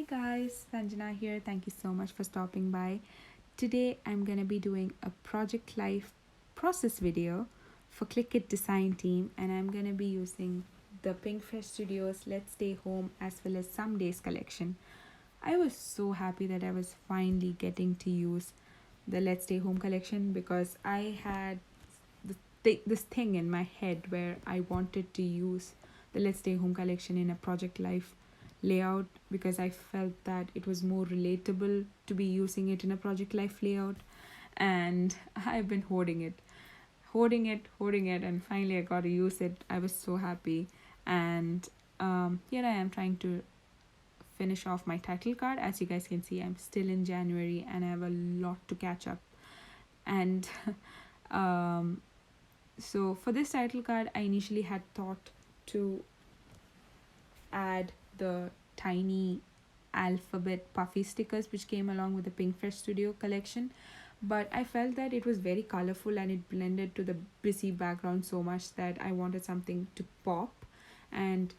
guys, Sanjana here. Thank you so much for stopping by. Today I'm gonna be doing a project life process video for Clique design team, and I'm gonna be using the Pinkfresh Studios Let's Stay Home as well as Some Days collection. I was so happy that I was finally getting to use the Let's Stay Home collection because I had this thing in my head where I wanted to use the Let's Stay Home collection in a project life layout because I felt that it was more relatable to be using it in a project life layout, and I've been hoarding it, and finally I got to use it. I was so happy, and here I am trying to finish off my title card. As you guys can see, I'm still in January and I have a lot to catch up. And um, so for this title card, I initially had thought to add the tiny alphabet puffy stickers which came along with the Pinkfresh Studio collection, but I felt that it was very colorful and it blended to the busy background so much that I wanted something to pop. And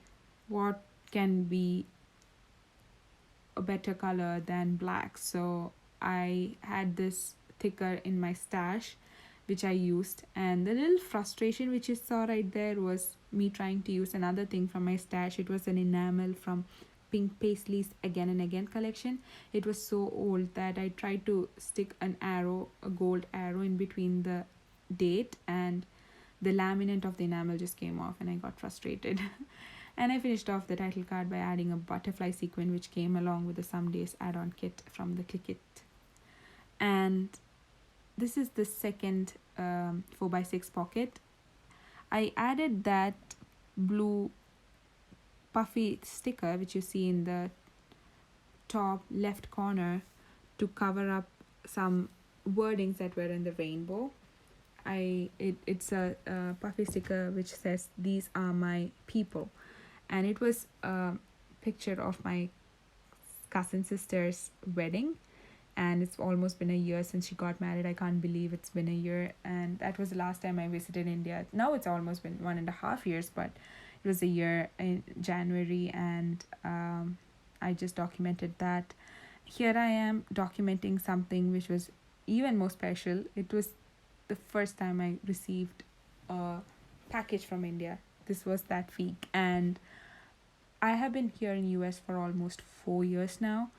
what can be a better color than black? So I had this thicker in my stash which I used, and the little frustration which you saw right there was me trying to use another thing from my stash. It was an enamel from Pink Paisley's Again and Again collection. It was so old that I tried to stick a gold arrow in between the date, and the laminate of the enamel just came off and I got frustrated. And I finished off the title card by adding a butterfly sequin which came along with the Some Days add-on kit from the Clique. And this is the second 4x6 pocket. I added that blue puffy sticker which you see in the top left corner to cover up some wordings that were in the rainbow. It's a puffy sticker which says "These are my people," and it was a picture of my cousin sister's wedding, and it's almost been a year since she got married. I can't believe it's been a year, and that was the last time I visited India. Now it's almost been 1.5 years, but it was a year in January, and I just documented that. Here I am documenting something which was even more special. It was the first time I received a package from India. This was that week, and I have been here in US for almost 4 years now,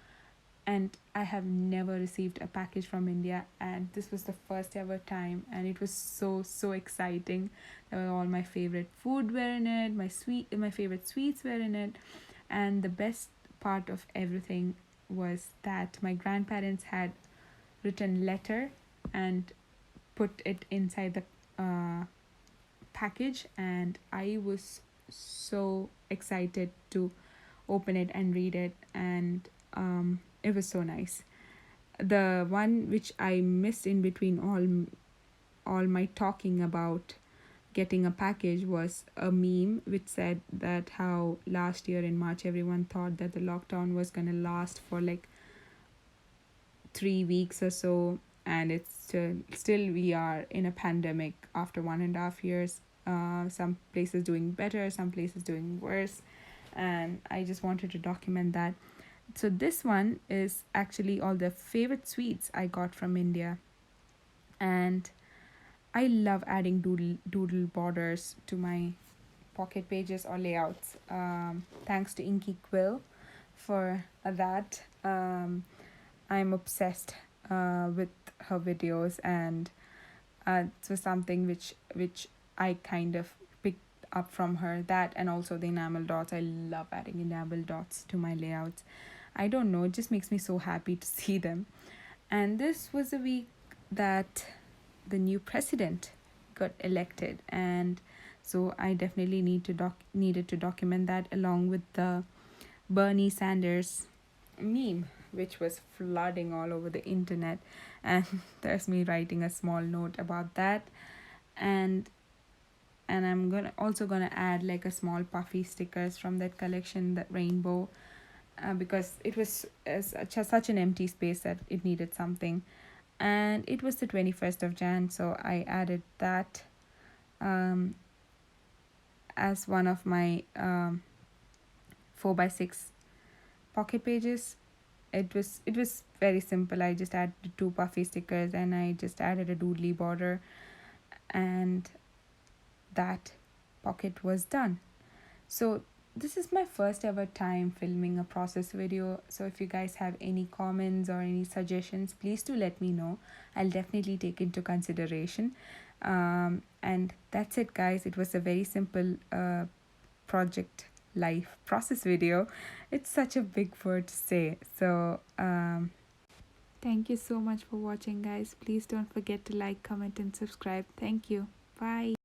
and I have never received a package from India, and this was the first ever time, and it was so exciting. There were all my favorite food were in it, my favorite sweets were in it, and the best part of everything was that my grandparents had written letter and put it inside the package, and I was so excited to open it and read it, and it was so nice. The one which I missed in between all my talking about getting a package was a meme which said that how last year in March everyone thought that the lockdown was gonna last for like 3 weeks or so, and it's still we are in a pandemic after 1.5 years. Some places doing better, some places doing worse, and I just wanted to document that. So this one is actually all the favorite sweets I got from India, and I love adding doodle borders to my pocket pages or layouts. Thanks to Inky Quill for that. I'm obsessed with her videos, and it was something which I kind of picked up from her. That, and also the enamel dots. I love adding enamel dots to my layouts. I don't know, it just makes me so happy to see them. And this was the week that the new president got elected, and so I definitely needed to document that along with the Bernie Sanders meme which was flooding all over the internet, and there's me writing a small note about that. And I'm gonna add like a small puffy stickers from that collection, that rainbow, because it was such an empty space that it needed something. And it was the 21st of Jan, so I added that um, as one of my 4x6 pocket pages. It was very simple. I just added two puffy stickers and I just added a doodly border, and that pocket was done. So this is my first ever time filming a process video. So if you guys have any comments or any suggestions, please do let me know. I'll definitely take into consideration. And that's it, guys. It was a very simple project life process video. It's such a big word to say. So thank you so much for watching, guys. Please don't forget to like, comment, and subscribe. Thank you. Bye.